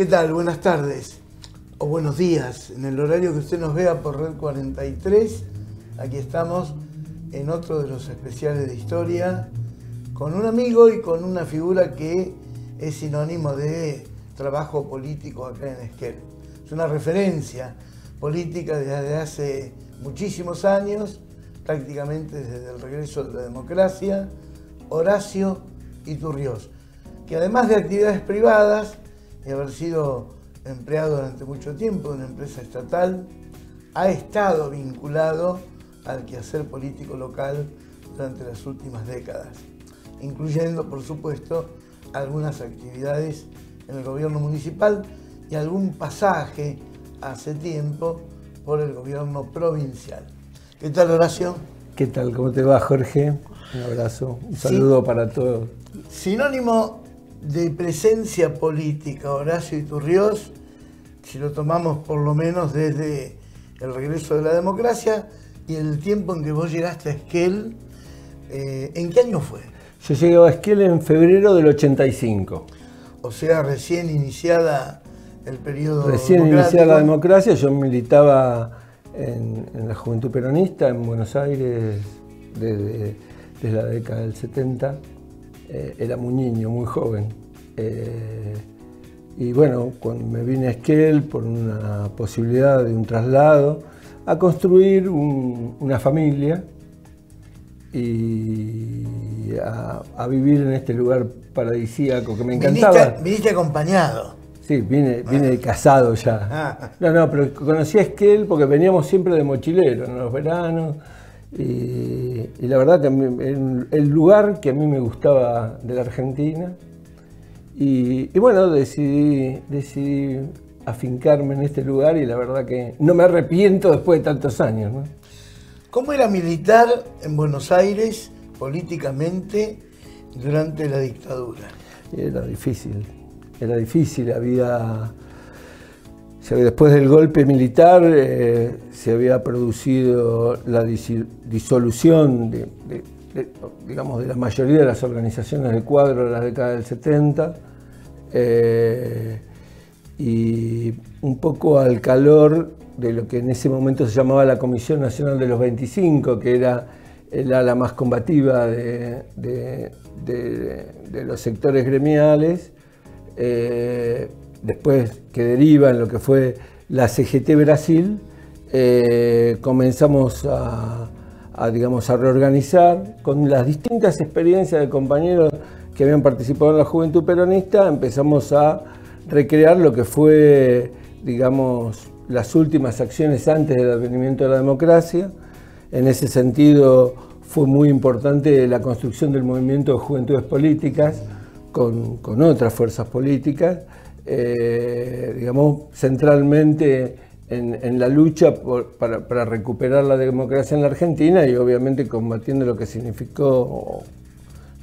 ¿Qué tal? Buenas tardes o buenos días. En el horario que usted nos vea por Red 43, aquí estamos en otro de los especiales de historia con un amigo y con una figura que es sinónimo de trabajo político acá en Esquel. Es una referencia política desde hace muchísimos años, prácticamente desde el regreso de la democracia, Horacio Iturriós, que además de actividades privadas y haber sido empleado durante mucho tiempo en una empresa estatal, ha estado vinculado al quehacer político local durante las últimas décadas, incluyendo, por supuesto, algunas actividades en el gobierno municipal y algún pasaje hace tiempo por el gobierno provincial. ¿Qué tal, Horacio? ¿Qué tal? ¿Cómo te va, Jorge? Un abrazo, un saludo para todos. Sinónimo de presencia política, Horacio Iturriós, si lo tomamos por lo menos desde el regreso de la democracia y el tiempo en que vos llegaste a Esquel. ¿En qué año fue? Yo llegué a Esquel en febrero del 85. O sea, recién iniciada el periodo Recién iniciada la democracia, yo militaba en la Juventud Peronista en Buenos Aires desde la década del 70. Era muy niño, muy joven. Y bueno, cuando me vine a Esquel por una posibilidad de un traslado a construir una familia y a vivir en este lugar paradisíaco que me encantaba. ¿Viniste acompañado? Sí, vine casado ya. No, pero conocí a Esquel porque veníamos siempre de mochilero en los veranos. Y la verdad que el lugar que a mí me gustaba de la Argentina. Y bueno, decidí afincarme en este lugar y la verdad que no me arrepiento después de tantos años, ¿no? ¿Cómo era militar en Buenos Aires políticamente durante la dictadura? Era difícil, después del golpe militar se había producido la disolución digamos, de la mayoría de las organizaciones de cuadro de la década del 70 y un poco al calor de lo que en ese momento se llamaba la Comisión Nacional de los 25, que era el ala más combativa de los sectores gremiales, después que deriva en lo que fue la CGT Brasil, comenzamos a reorganizar con las distintas experiencias de compañeros que habían participado en la Juventud Peronista. Empezamos a recrear lo que fue, digamos, las últimas acciones antes del advenimiento de la democracia. En ese sentido fue muy importante la construcción del movimiento de juventudes políticas con otras fuerzas políticas, digamos, centralmente en la lucha para recuperar la democracia en la Argentina y obviamente combatiendo lo que significó,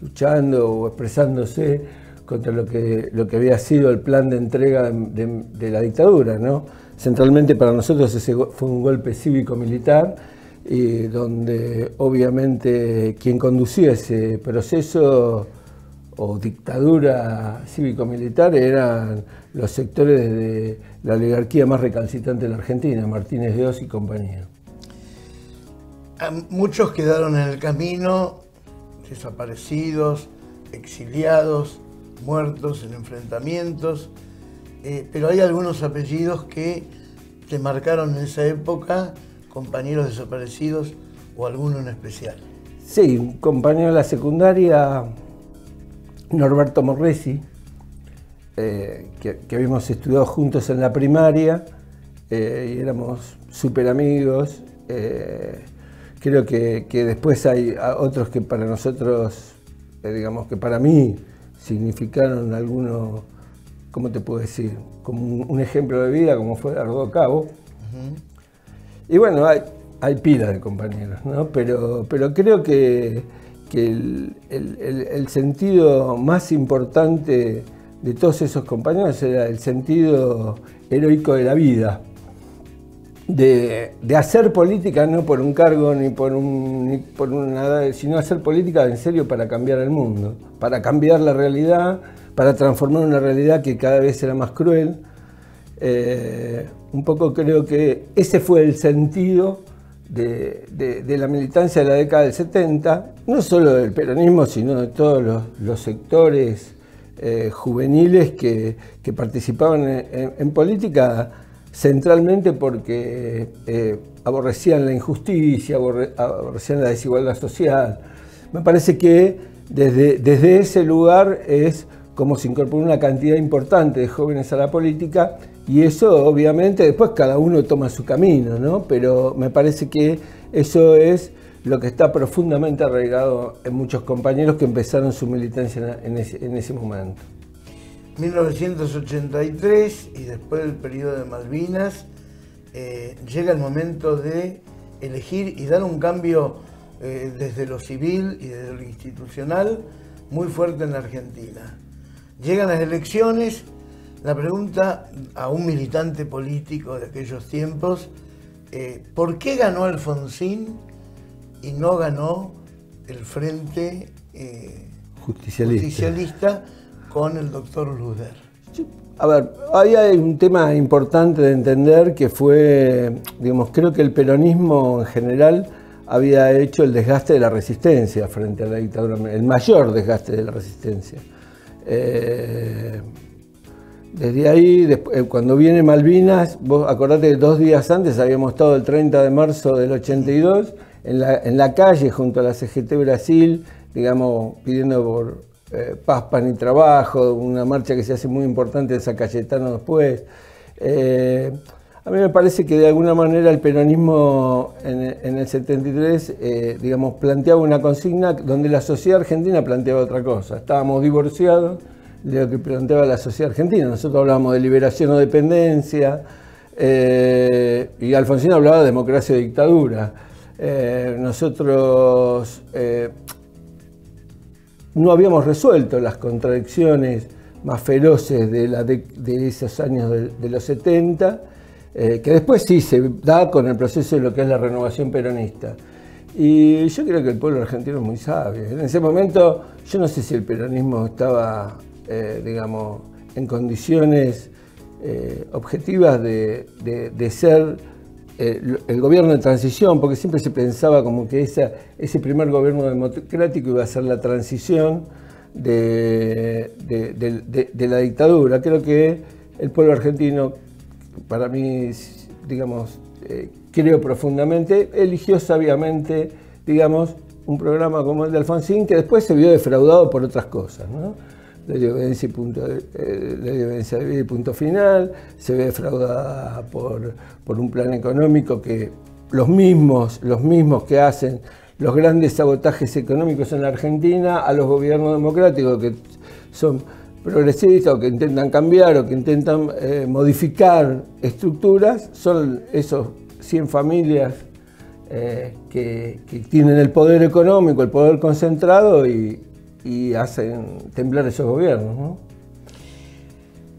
luchando o expresándose contra lo que había sido el plan de entrega de la dictadura, ¿no? Centralmente para nosotros ese fue un golpe cívico-militar y donde obviamente quien conducía ese proceso o dictadura cívico-militar eran los sectores de la oligarquía más recalcitrante de la Argentina, Martínez de Oz y compañía. Muchos quedaron en el camino, desaparecidos, exiliados, muertos en enfrentamientos, pero hay algunos apellidos que te marcaron en esa época, compañeros desaparecidos o alguno en especial. Sí, un compañero de la secundaria, Norberto Morresi, que habíamos estudiado juntos en la primaria y éramos súper amigos. Creo que después hay otros que para nosotros, digamos que para mí significaron algunos, ¿cómo te puedo decir? Como un ejemplo de vida, como fue Dardo Cabo. Y bueno, hay pilas de compañeros, ¿no? Pero creo que el sentido más importante de todos esos compañeros era el sentido heroico de la vida, de hacer política no por un cargo ni por nada, sino hacer política en serio para cambiar el mundo, para cambiar la realidad, para transformar una realidad que cada vez era más cruel, Un poco creo que ese fue el sentido de la militancia de la década del 70, no solo del peronismo, sino de todos los sectores juveniles que participaban en política, centralmente porque aborrecían la injusticia, aborrecían la desigualdad social. Me parece que desde ese lugar es como se incorporó una cantidad importante de jóvenes a la política, y eso obviamente después cada uno toma su camino, ¿no? Pero me parece que eso es lo que está profundamente arraigado en muchos compañeros que empezaron su militancia en ese momento. 1983 y después del periodo de Malvinas, llega el momento de elegir y dar un cambio desde lo civil y desde lo institucional muy fuerte en la Argentina. Llegan las elecciones, la pregunta a un militante político de aquellos tiempos, ¿por qué ganó Alfonsín y no ganó el Frente Justicialista con el doctor Luder? A ver, ahí hay un tema importante de entender que fue, digamos, creo que el peronismo en general había hecho el desgaste de la resistencia frente a la dictadura, el mayor desgaste de la resistencia. Desde ahí, después, cuando viene Malvinas, vos acordate que 2 días antes habíamos estado el 30 de marzo del 82 en la calle junto a la CGT Brasil, digamos, pidiendo por paz, pan y trabajo, una marcha que se hace muy importante en San Cayetano después. A mí me parece que de alguna manera el peronismo en el 73, digamos, planteaba una consigna donde la sociedad argentina planteaba otra cosa. Estábamos divorciados de lo que planteaba la sociedad argentina. Nosotros hablábamos de liberación o dependencia, y Alfonsín hablaba de democracia o dictadura. Nosotros no habíamos resuelto las contradicciones más feroces de esos años de los 70, que después sí se da con el proceso de lo que es la renovación peronista. Y yo creo que el pueblo argentino es muy sabio. En ese momento yo no sé si el peronismo estaba, digamos, en condiciones objetivas de ser el gobierno de transición, porque siempre se pensaba como que ese primer gobierno democrático iba a ser la transición de la dictadura. Creo que el pueblo argentino, para mí, digamos, creo profundamente, eligió sabiamente, digamos, un programa como el de Alfonsín, que después se vio defraudado por otras cosas, ¿no? Ley de obediencia y punto final, se ve defraudada por un plan económico que los mismos que hacen los grandes sabotajes económicos en la Argentina a los gobiernos democráticos que son progresistas o que intentan cambiar o que intentan modificar estructuras, son esos 100 familias que tienen el poder económico, el poder concentrado y hacen temblar esos gobiernos, ¿no?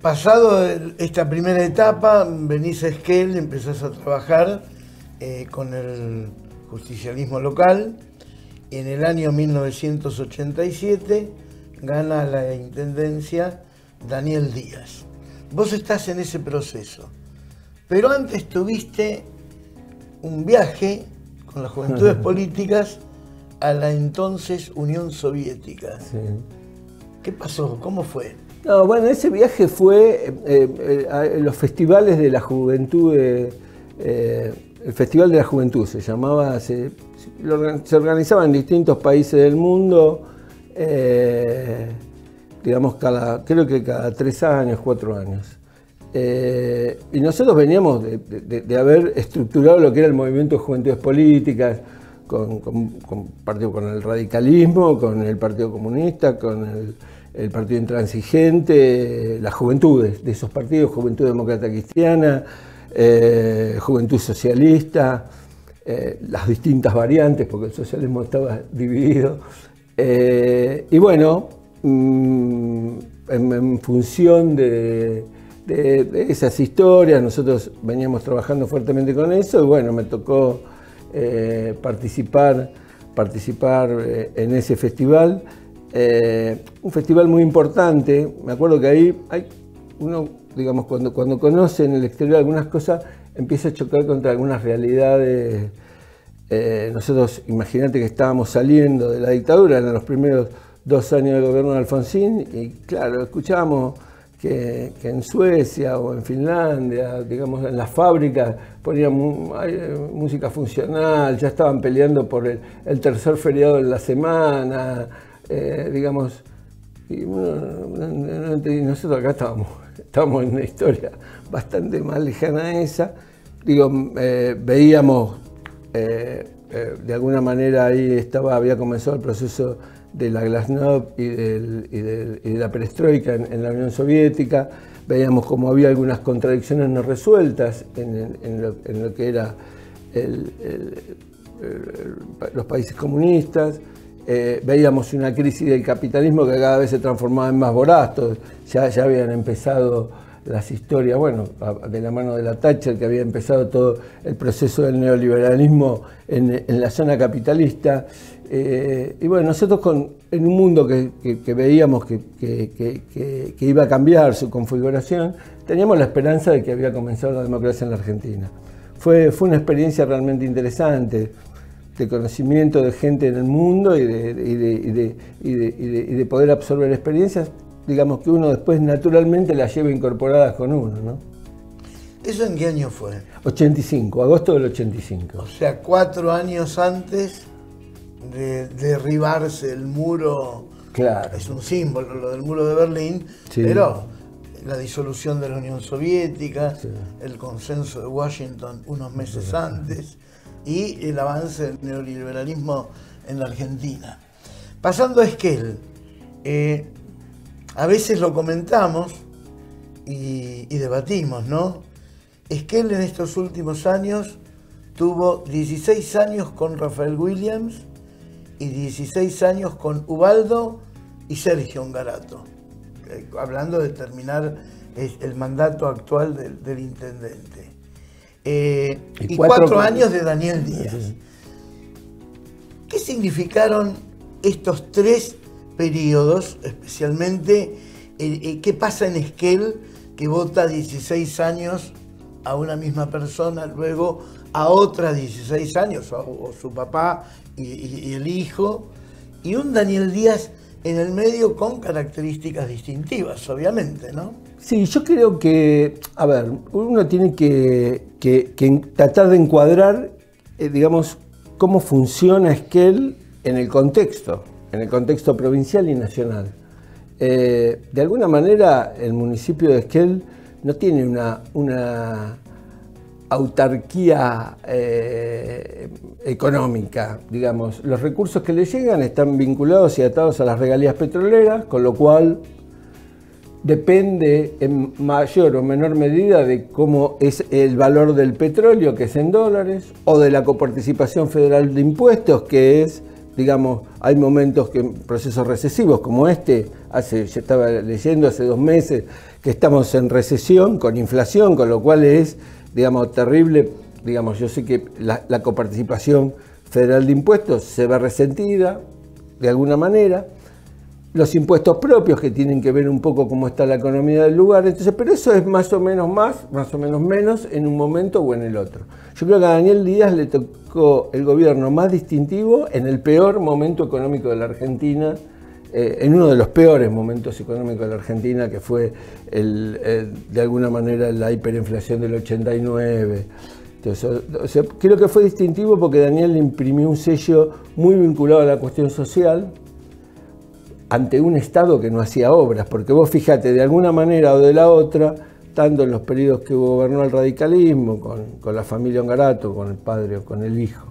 Pasado esta primera etapa, venís a Esquel, empezás a trabajar con el justicialismo local. En el año 1987 gana la intendencia Daniel Díaz. Vos estás en ese proceso, pero antes tuviste un viaje con las Juventudes Políticas a la entonces Unión Soviética. Sí. ¿Qué pasó? ¿Cómo fue? No, bueno, ese viaje fue los festivales de la juventud, el Festival de la Juventud se llamaba, se organizaba en distintos países del mundo, digamos, creo que cada 3 años, 4 años. Y nosotros veníamos de haber estructurado lo que era el movimiento de Juventudes Políticas, con el radicalismo, con el Partido Comunista, con el Partido Intransigente, las juventudes de esos partidos, Juventud Demócrata Cristiana, Juventud Socialista, las distintas variantes, porque el socialismo estaba dividido. Y bueno, en función de esas historias, nosotros veníamos trabajando fuertemente con eso, y bueno, me tocó participar en ese festival, un festival muy importante. Me acuerdo que ahí uno digamos, cuando conoce en el exterior algunas cosas, empieza a chocar contra algunas realidades. Nosotros, imagínate que estábamos saliendo de la dictadura, en los primeros 2 años del gobierno de Alfonsín, y claro, escuchábamos que en Suecia o en Finlandia, digamos, en las fábricas ponían música funcional, ya estaban peleando por el tercer feriado de la semana, digamos, y nosotros acá estábamos en una historia bastante más lejana a esa. Digo, veíamos, de alguna manera ahí había comenzado el proceso de la Glasnost y de la perestroika en la Unión Soviética. Veíamos como había algunas contradicciones no resueltas en lo que era los países comunistas. Veíamos una crisis del capitalismo que cada vez se transformaba en más voraz. Ya habían empezado las historias, bueno, de la mano de la Thatcher, que había empezado todo el proceso del neoliberalismo en la zona capitalista. Y bueno, nosotros en un mundo que veíamos que iba a cambiar su configuración, teníamos la esperanza de que había comenzado la democracia en la Argentina. Fue una experiencia realmente interesante, de conocimiento de gente en el mundo y de poder absorber experiencias, digamos, que uno después naturalmente las lleva incorporadas con uno, ¿no? ¿Eso en qué año fue? 85, agosto del 85. O sea, 4 años antes de derribarse el muro. Claro. Es un símbolo lo del muro de Berlín, sí. Pero la disolución de la Unión Soviética, sí. El consenso de Washington unos meses antes y el avance del neoliberalismo en la Argentina. Pasando a Esquel, a veces lo comentamos y debatimos, ¿no? Esquel en estos últimos años tuvo 16 años con Rafael Williams y 16 años con Ubaldo y Sergio Ngarato, hablando de terminar el mandato actual del intendente. Y 4 años de Daniel Díaz. ¿Qué significaron estos 3 periodos, especialmente qué pasa en Esquel, que vota 16 años a una misma persona, luego a otra 16 años, o su papá y el hijo, y un Daniel Díaz en el medio con características distintivas, obviamente, ¿no? Sí, yo creo que, a ver, uno tiene que tratar de encuadrar, digamos, cómo funciona Esquel en el contexto provincial y nacional. De alguna manera, el municipio de Esquel no tiene una autarquía económica, digamos. Los recursos que le llegan están vinculados y atados a las regalías petroleras, con lo cual depende en mayor o menor medida de cómo es el valor del petróleo, que es en dólares, o de la coparticipación federal de impuestos, que es, digamos, hay momentos procesos recesivos como este, yo estaba leyendo hace 2 meses que estamos en recesión con inflación, con lo cual es, digamos, terrible. Digamos, yo sé que la coparticipación federal de impuestos se ve resentida de alguna manera, los impuestos propios que tienen que ver un poco cómo está la economía del lugar, entonces, pero eso es más o menos menos en un momento o en el otro. Yo creo que a Daniel Díaz le tocó el gobierno más distintivo en el peor momento económico de la Argentina, en uno de los peores momentos económicos de la Argentina, que fue de alguna manera la hiperinflación del 89. Entonces, o sea, creo que fue distintivo porque Daniel le imprimió un sello muy vinculado a la cuestión social ante un Estado que no hacía obras, porque vos fíjate, de alguna manera o de la otra, tanto en los periodos que gobernó el radicalismo, con la familia Ngarato, con el padre o con el hijo,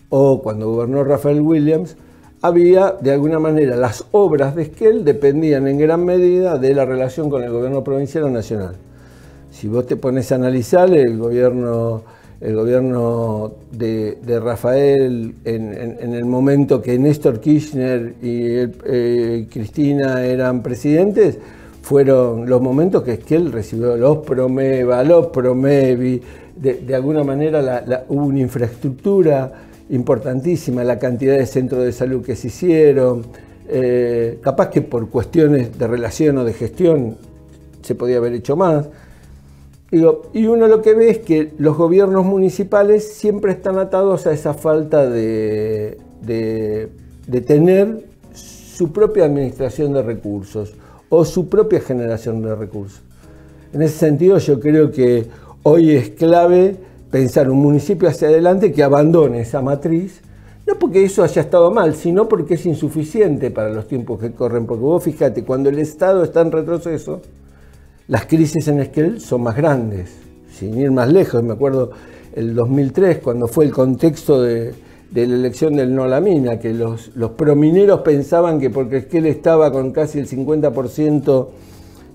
o cuando gobernó Rafael Williams, había, de alguna manera, las obras de Esquel dependían en gran medida de la relación con el gobierno provincial o nacional. Si vos te pones a analizar el gobierno de Rafael en el momento que Néstor Kirchner y Cristina eran presidentes, fueron los momentos que Esquel recibió los Promeva, los Promevi, de alguna manera hubo una infraestructura importantísima, la cantidad de centros de salud que se hicieron, capaz que por cuestiones de relación o de gestión se podía haber hecho más. Y uno lo que ve es que los gobiernos municipales siempre están atados a esa falta de tener su propia administración de recursos o su propia generación de recursos. En ese sentido, yo creo que hoy es clave pensar un municipio hacia adelante que abandone esa matriz, no porque eso haya estado mal, sino porque es insuficiente para los tiempos que corren. Porque vos fíjate, cuando el Estado está en retroceso, las crisis en Esquel son más grandes. Sin ir más lejos, me acuerdo el 2003, cuando fue el contexto de la elección del No a la Mina, que los promineros pensaban que porque Esquel estaba con casi el 50%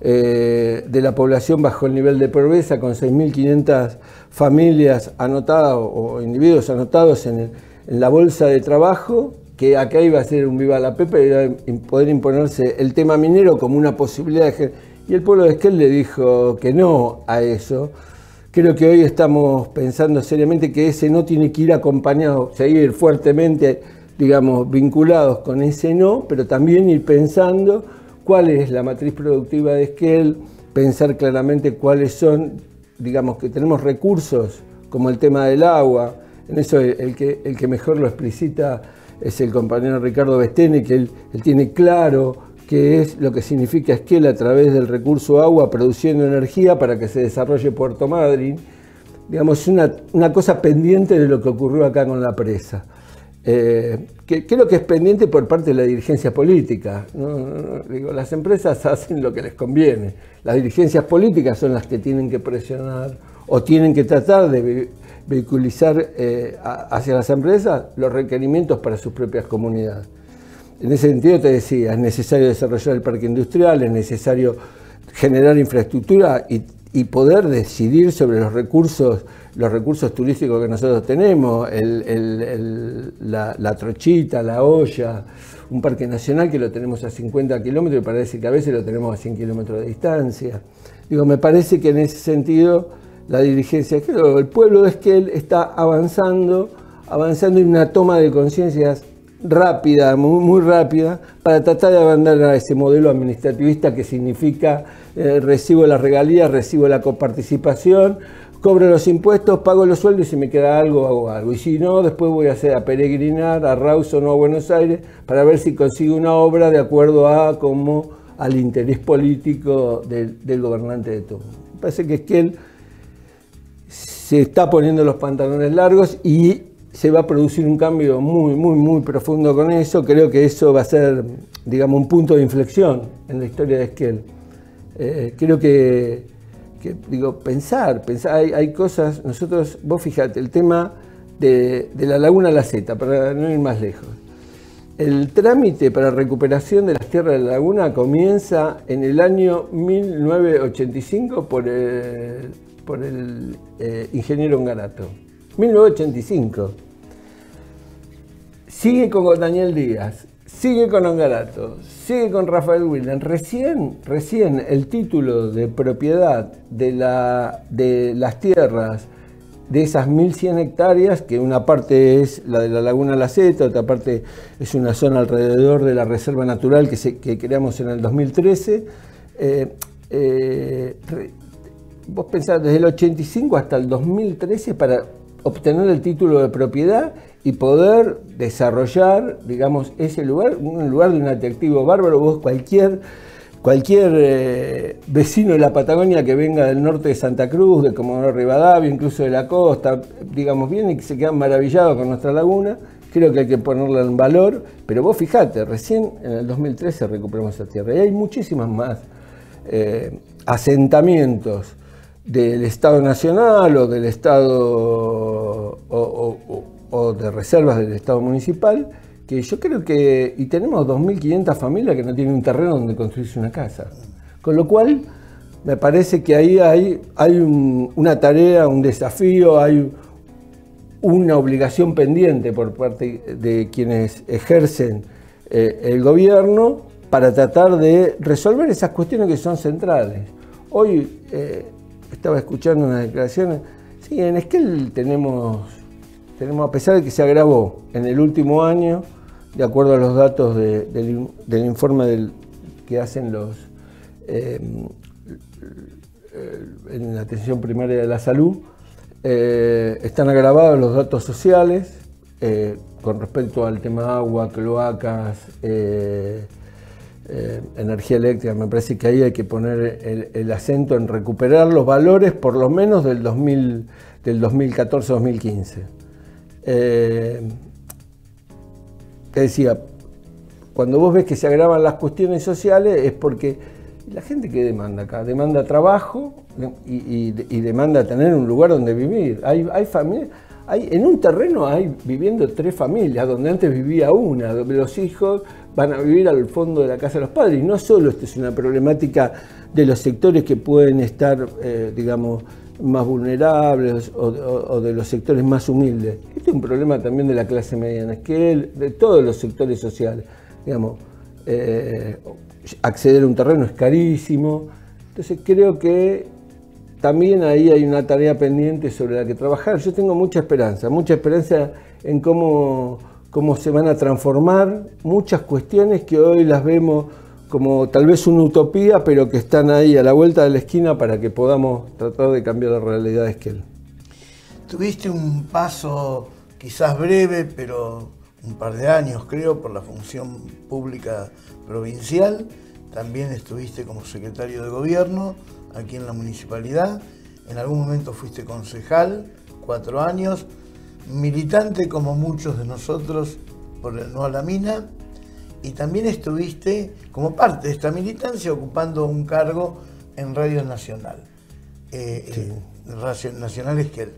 de la población bajo el nivel de pobreza, con 6.500 familias anotadas o individuos anotados en la bolsa de trabajo, que acá iba a ser un viva la pepa y iba a poder imponerse el tema minero como una posibilidad y el pueblo de Esquel le dijo que no a eso. Creo que hoy estamos pensando seriamente que ese no tiene que ir acompañado, seguir fuertemente, digamos, vinculados con ese no, pero también ir pensando cuál es la matriz productiva de Esquel, pensar claramente cuáles son, digamos, que tenemos recursos como el tema del agua. En eso el que mejor lo explicita es el compañero Ricardo Bestene, que él tiene claro qué es lo que significa Esquel a través del recurso agua, produciendo energía para que se desarrolle Puerto Madryn. Digamos, una cosa pendiente de lo que ocurrió acá con la presa. Que creo que es pendiente por parte de la dirigencia política. Digo, las empresas hacen lo que les conviene. Las dirigencias políticas son las que tienen que presionar o tienen que tratar de vehiculizar hacia las empresas los requerimientos para sus propias comunidades. En ese sentido te decía, es necesario desarrollar el parque industrial, es necesario generar infraestructura y poder decidir sobre los recursos turísticos que nosotros tenemos, la trochita, la olla, un parque nacional que lo tenemos a 50 kilómetros y parece que a veces lo tenemos a 100 kilómetros de distancia. Digo, me parece que en ese sentido la dirigencia, creo, el pueblo de Esquel está avanzando en una toma de conciencias rápida, muy rápida, para tratar de abandonar ese modelo administrativista que significa recibo las regalías, recibo la coparticipación, cobro los impuestos, pago los sueldos y si me queda algo, hago algo. Y si no, después voy a peregrinar a Rawson o a Buenos Aires para ver si consigo una obra de acuerdo al interés político del gobernante de turno. Me parece que Esquel se está poniendo los pantalones largos y se va a producir un cambio muy profundo con eso. Creo que eso va a ser, digamos, un punto de inflexión en la historia de Esquel. Creo que pensar, hay cosas, nosotros, vos fijate, el tema de la Laguna La Zeta, para no ir más lejos. El trámite para recuperación de las tierras de la laguna comienza en el año 1985 por el ingeniero Ongarato. 1985. Sigue con Daniel Díaz, sigue con Ongarato, sigue con Rafael William. Recién el título de propiedad de las tierras de esas 1.100 hectáreas, que una parte es la de la Laguna La Zeta, otra parte es una zona alrededor de la Reserva Natural que creamos en el 2013. Vos pensás, desde el 85 hasta el 2013 para obtener el título de propiedad y poder desarrollar, digamos, ese lugar, un lugar de un atractivo bárbaro. Vos cualquier vecino de la Patagonia que venga del norte de Santa Cruz, de Comodoro Rivadavia, incluso de la costa, digamos, viene y se quedan maravillados con nuestra laguna. Creo que hay que ponerla en valor, pero vos fijate, recién en el 2013 recuperamos esa tierra y hay muchísimas más asentamientos del Estado Nacional o del Estado o de reservas del Estado Municipal, que yo creo que, y tenemos 2.500 familias que no tienen un terreno donde construirse una casa. Con lo cual, me parece que ahí hay una tarea, un desafío, hay una obligación pendiente por parte de quienes ejercen el gobierno para tratar de resolver esas cuestiones que son centrales. Hoy estaba escuchando unas declaraciones, sí, en Esquel tenemos, a pesar de que se agravó en el último año, de acuerdo a los datos del informe que hacen en la atención primaria de la salud. Están agravados los datos sociales con respecto al tema agua, cloacas, energía eléctrica. Me parece que ahí hay que poner el acento en recuperar los valores por lo menos del 2014-2015. Te decía, cuando vos ves que se agravan las cuestiones sociales es porque la gente que demanda acá, demanda trabajo y demanda tener un lugar donde vivir. Hay familias, en un terreno hay viviendo 3 familias, donde antes vivía una, donde los hijos van a vivir al fondo de la casa de los padres. Y no solo esto es una problemática de los sectores que pueden estar, digamos, más vulnerables o de los sectores más humildes. Este es un problema también de la clase mediana, de todos los sectores sociales. Digamos, acceder a un terreno es carísimo. Entonces creo que también ahí hay una tarea pendiente sobre la que trabajar. Yo tengo mucha esperanza en cómo se van a transformar muchas cuestiones que hoy las vemos como tal vez una utopía, pero que están ahí a la vuelta de la esquina para que podamos tratar de cambiar la realidad de Esquel. Tuviste un paso quizás breve, pero un par de años creo, por la función pública provincial. También estuviste como secretario de gobierno aquí en la municipalidad. En algún momento fuiste concejal, 4 años, militante como muchos de nosotros por el No a la Mina, y también estuviste como parte de esta militancia ocupando un cargo en Radio Nacional, Sí. Radio Nacional Esquel.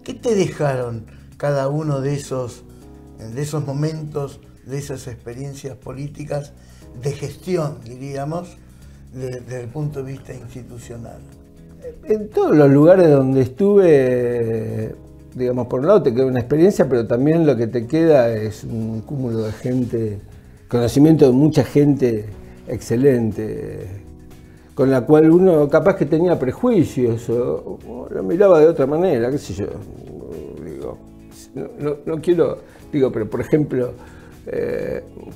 ¿Qué te dejaron cada uno de esos momentos, de esas experiencias políticas de gestión, diríamos, desde el punto de vista institucional? En todos los lugares donde estuve, digamos, por un lado te queda una experiencia, pero también lo que te queda es un cúmulo de gente, conocimiento de mucha gente excelente, con la cual uno capaz que tenía prejuicios o lo miraba de otra manera, qué sé yo. Digo, no quiero, digo, pero por ejemplo,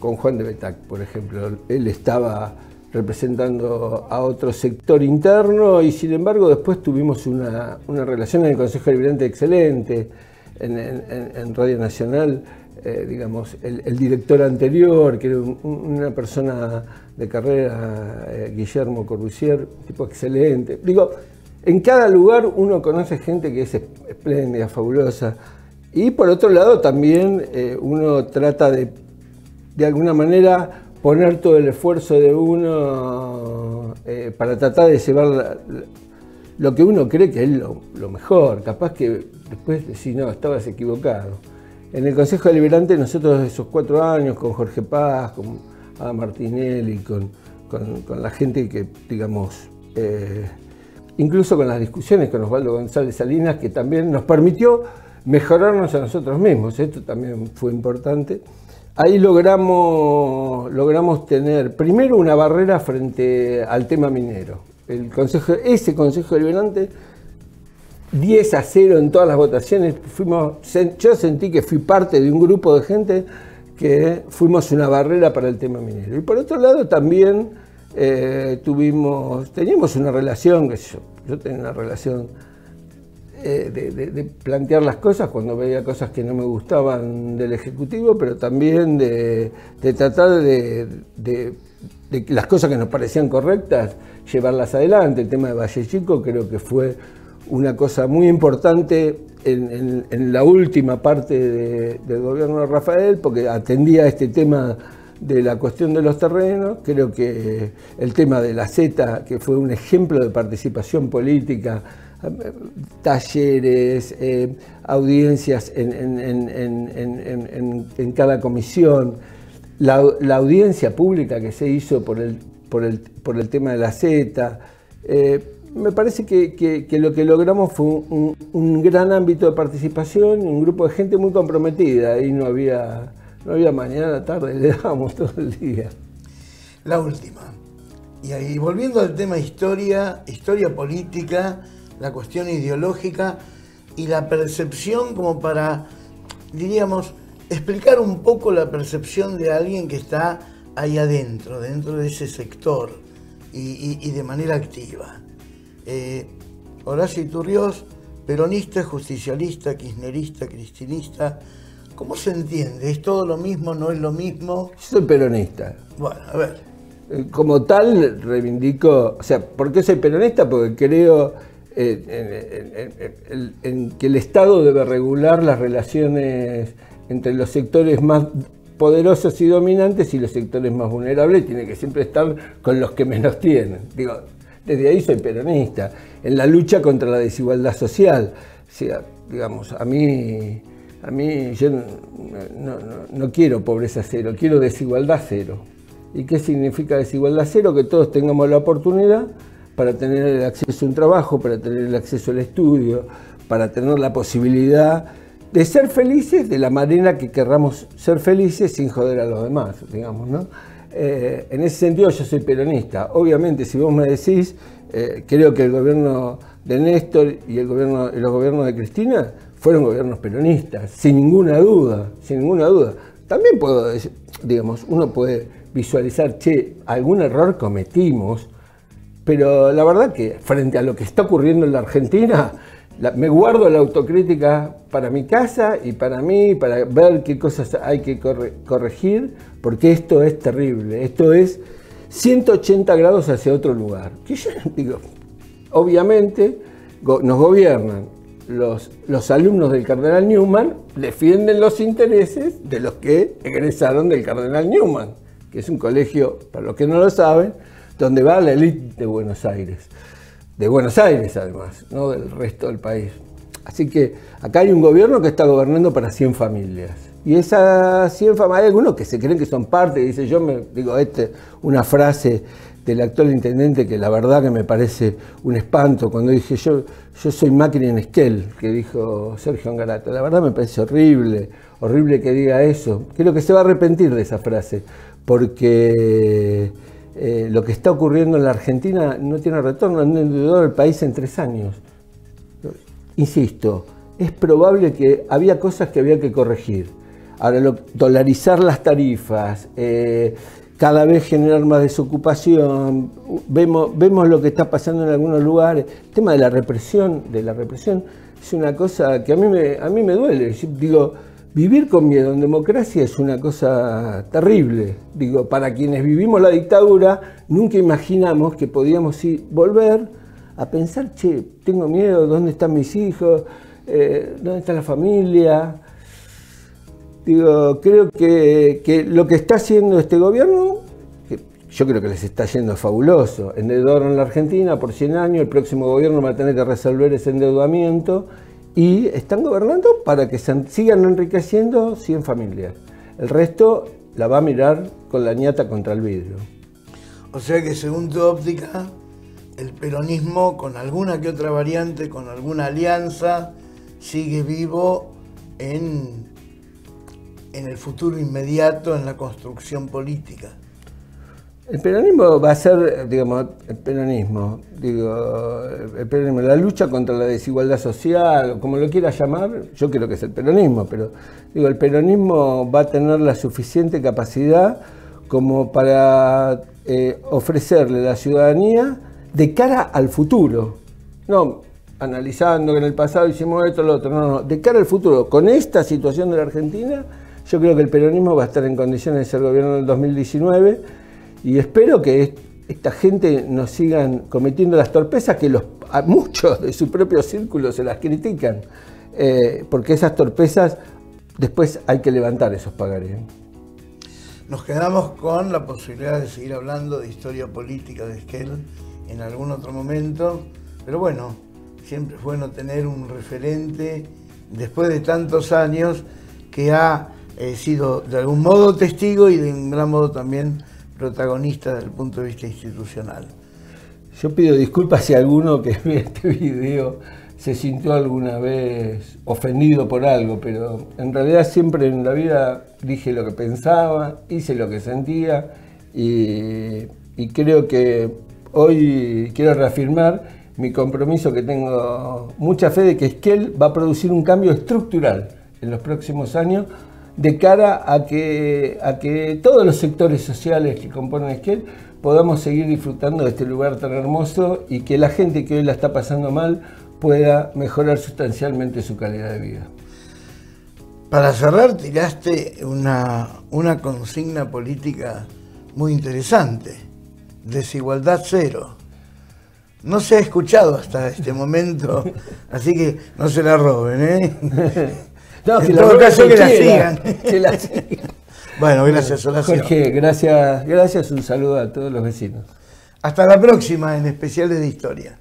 con Juan de Betac, por ejemplo, él estaba representando a otro sector interno y sin embargo después tuvimos una relación en el Consejo Deliberante excelente, en Radio Nacional, digamos, el director anterior, que era una persona de carrera, Guillermo Corbusier, un tipo excelente. Digo, en cada lugar uno conoce gente que es espléndida, fabulosa, y por otro lado también uno trata de alguna manera poner todo el esfuerzo de uno para tratar de llevar lo que uno cree que es lo mejor. Capaz que después decís, no, estabas equivocado. En el Consejo Deliberante nosotros esos 4 años, con Jorge Paz, con Ada Martinelli, con la gente que, digamos, incluso con las discusiones con Osvaldo González Salinas, que también nos permitió mejorarnos a nosotros mismos. Esto también fue importante. Ahí logramos tener primero una barrera frente al tema minero. Ese Consejo Deliberante, 10-0 en todas las votaciones. Yo sentí que fui parte de un grupo de gente que fuimos una barrera para el tema minero. Y por otro lado también teníamos una relación, que yo tenía una relación de plantear las cosas cuando veía cosas que no me gustaban del Ejecutivo, pero también de tratar de las cosas que nos parecían correctas, llevarlas adelante. El tema de Valle Chico creo que fue una cosa muy importante en la última parte del gobierno de Rafael, porque atendía este tema de la cuestión de los terrenos. Creo que el tema de la Z, que fue un ejemplo de participación política, talleres, audiencias en cada comisión, la audiencia pública que se hizo por el tema de la Z. Me parece que lo que logramos fue un gran ámbito de participación, un grupo de gente muy comprometida, y no había mañana, tarde, le dábamos todo el día. La última, y ahí volviendo al tema historia política, la cuestión ideológica y la percepción, como para, diríamos, explicar un poco la percepción de alguien que está ahí adentro, dentro de ese sector y de manera activa. Horacio Iturrioz, peronista, justicialista, kirchnerista, cristinista. ¿Cómo se entiende? ¿Es todo lo mismo? ¿No es lo mismo? Soy peronista. Bueno, a ver. Como tal, reivindico, o sea, ¿por qué soy peronista? Porque creo en que el Estado debe regular las relaciones entre los sectores más poderosos y dominantes y los sectores más vulnerables, tiene que siempre estar con los que menos tienen. Digo, desde ahí soy peronista. En la lucha contra la desigualdad social, o sea, digamos, a mí yo no quiero pobreza cero, quiero desigualdad cero. ¿Y qué significa desigualdad cero? Que todos tengamos la oportunidad para tener el acceso a un trabajo, para tener el acceso al estudio, para tener la posibilidad de ser felices de la manera que querramos ser felices sin joder a los demás, digamos, ¿no? En ese sentido yo soy peronista. Obviamente, si vos me decís, creo que el gobierno de Néstor y los gobiernos de Cristina fueron gobiernos peronistas, sin ninguna duda, sin ninguna duda. También puedo decir, digamos, uno puede visualizar, che, algún error cometimos, pero la verdad que frente a lo que está ocurriendo en la Argentina, me guardo la autocrítica para mi casa y para mí, para ver qué cosas hay que corregir, porque esto es terrible, esto es 180 grados hacia otro lugar. Que yo digo, obviamente nos gobiernan los alumnos del Cardenal Newman, defienden los intereses de los que egresaron del Cardenal Newman, que es un colegio, para los que no lo saben, donde va la élite de Buenos Aires. De Buenos Aires, además, no del resto del país. Así que acá hay un gobierno que está gobernando para 100 familias. Y esas 100 familias, hay algunos que se creen que son parte, y dice, una frase del actual intendente que la verdad que me parece un espanto, cuando dije yo soy Macri en Esquel, que dijo Sergio Angarato. La verdad me parece horrible que diga eso. Creo que se va a arrepentir de esa frase, porque lo que está ocurriendo en la Argentina no tiene retorno, han endeudado el país en 3 años. Insisto, es probable que había cosas que había que corregir. Ahora, dolarizar las tarifas, cada vez generar más desocupación, vemos lo que está pasando en algunos lugares. El tema de la represión es una cosa que a mí me duele. Digo, vivir con miedo en democracia es una cosa terrible. Digo, para quienes vivimos la dictadura, nunca imaginamos que podíamos volver a pensar, che, tengo miedo, ¿dónde están mis hijos? ¿Dónde está la familia? Digo, creo que lo que está haciendo este gobierno, que yo creo que les está yendo fabuloso. Endeudaron la Argentina por 100 años, el próximo gobierno va a tener que resolver ese endeudamiento y están gobernando para que sigan enriqueciendo 100 familias. El resto la va a mirar con la ñata contra el vidrio. O sea que según tu óptica, el peronismo con alguna que otra variante, con alguna alianza, sigue vivo en el futuro inmediato, en la construcción política. El peronismo va a ser, digamos, la lucha contra la desigualdad social, como lo quieras llamar, yo creo que es el peronismo, pero digo, el peronismo va a tener la suficiente capacidad como para ofrecerle a la ciudadanía de cara al futuro, no analizando que en el pasado hicimos esto, lo otro, no, de cara al futuro. Con esta situación de la Argentina, yo creo que el peronismo va a estar en condiciones de ser gobierno en el 2019 y espero que esta gente no sigan cometiendo las torpezas que a muchos de su propio círculo se las critican, porque esas torpezas después hay que levantar esos pagarés. Nos quedamos con la posibilidad de seguir hablando de historia política de Esquel en algún otro momento, pero bueno, siempre es bueno tener un referente después de tantos años que ha sido de algún modo testigo y de un gran modo también protagonista desde el punto de vista institucional. Yo pido disculpas si alguno que ve este video se sintió alguna vez ofendido por algo, pero en realidad siempre en la vida dije lo que pensaba, hice lo que sentía y creo que hoy quiero reafirmar mi compromiso, que tengo mucha fe de que Esquel va a producir un cambio estructural en los próximos años de cara a que todos los sectores sociales que componen Esquel podamos seguir disfrutando de este lugar tan hermoso y que la gente que hoy la está pasando mal pueda mejorar sustancialmente su calidad de vida. Para cerrar, tiraste una consigna política muy interesante: desigualdad cero. No se ha escuchado hasta este momento, así que no se la roben, ¿eh? No, en todo caso, que la sigan. Que la sigan. Bueno, gracias, Horacio. Jorge, gracias, un saludo a todos los vecinos. Hasta la próxima en Especiales de Historia.